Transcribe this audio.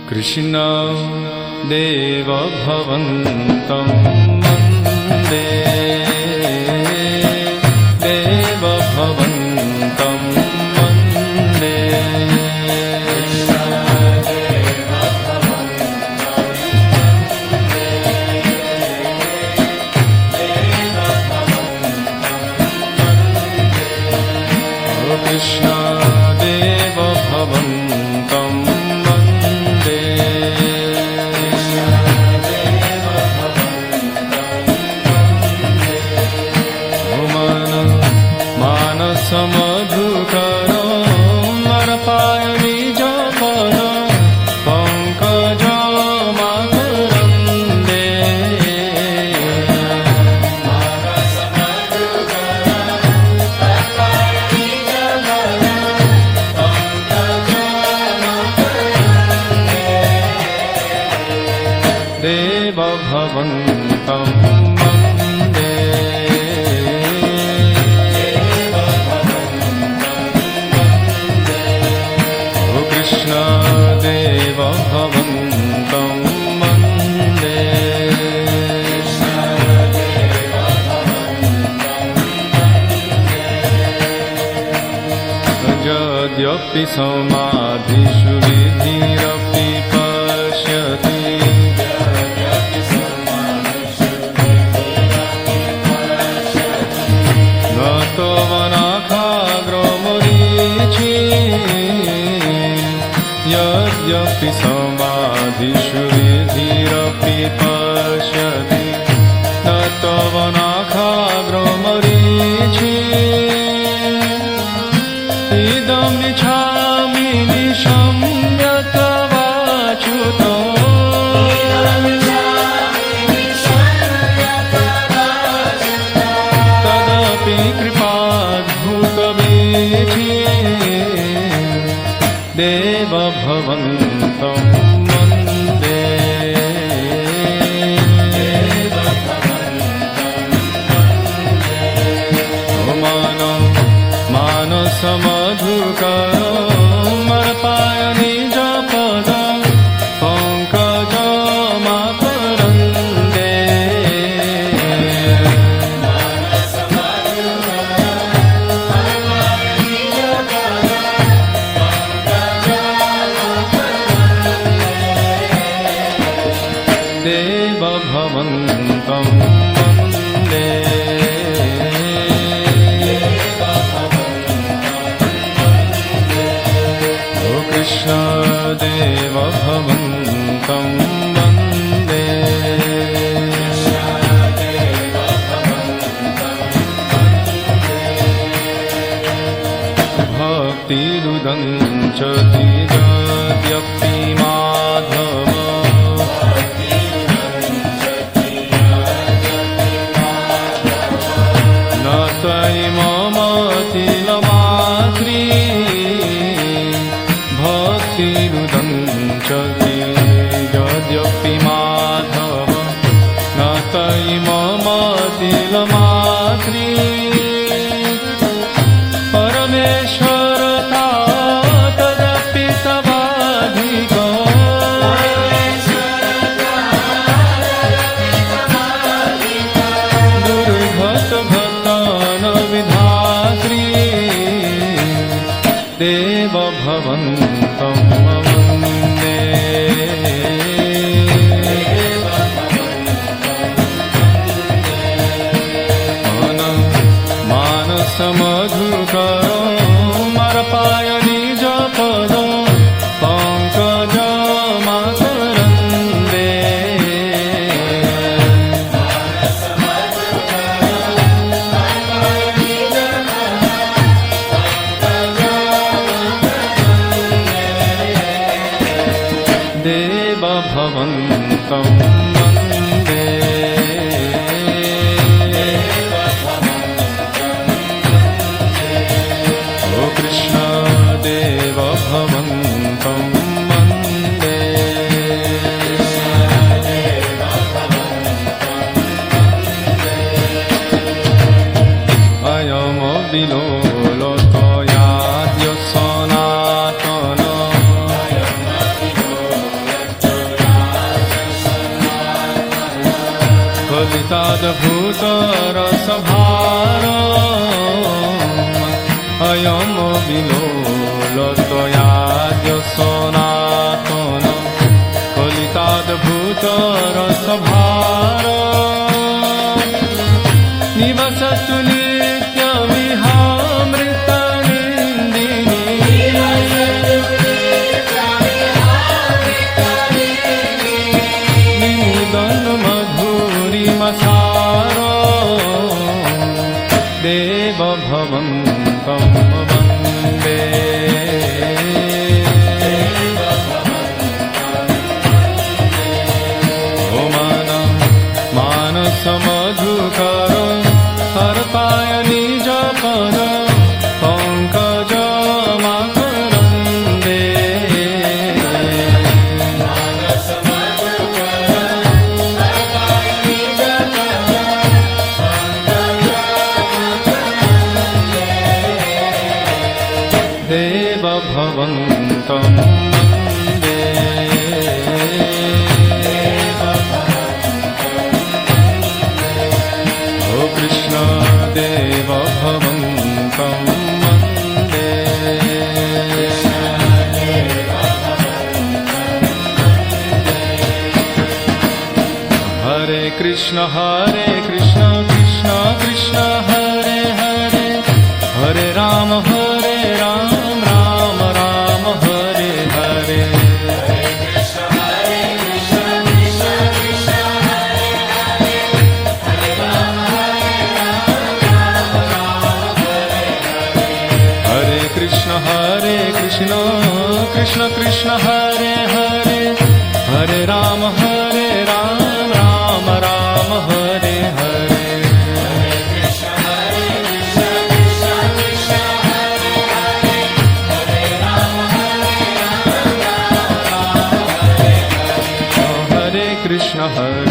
कृष्ण देव भवन्तं वन्दे देव भवन्तं वन्दे कृष्ण देव भवन्तं समधुकर मरपाय निजपद पंकज मकरन्दे देव भवन्तं कृष्ण देव भवन्तं वन्दे यद्यपि समाधिषु विधिरपि पश्यति गतवनाखाग्रो मरीचि यद्यपि समाधिषु विधिरपि पश्यति न तव नाखाग्रो मरीचि इदमिच्छामि निशम्य तवाच्युतो तदपि कृपाद्भुतवीचि देव भवन्तं वन्दे मानसमधुकर मरपाय निजपद पंकज मकरन्दे देव भवन्तं वन्दे कृष्ण देव भवन्तं वन्दे भक्तिरुदञ्चति यद्यपि माधव न त्वयि मम तिलमात्री भक्तिरुदञ्चति यद्यपि माधव न त्वयि मम तिलमात्री परमेश्वरता तदपि तवाधिको दुर्गतभक्तान् विधात्री देव भवन्तं वन्दे मानसमधुकर मरपाय निजपद पंकज मकरन्दे देव भवन्तं वन्दे कृष्ण देव भवन्तं वन्दे अयमविलोलतयाद्य सनातन कलिताद्भुत रसभार अयम विलोल त्वयाद्य सनातन कलिताद्भुत रसभार निवसतु देव भवन्तं वन्दे ओ मानस मधुकर हरताय निज पद पंकज मकरन्दे देव भवन्तं वन्दे ओ कृष्ण देव भवन्तं वन्दे हरे कृष्ण कृष्ण कृष्ण हरे हरे हरे राम राम राम हरे हरे हरे कृष्ण कृष्ण कृष्ण हरे हरे हरे राम राम राम हरे हरे Hare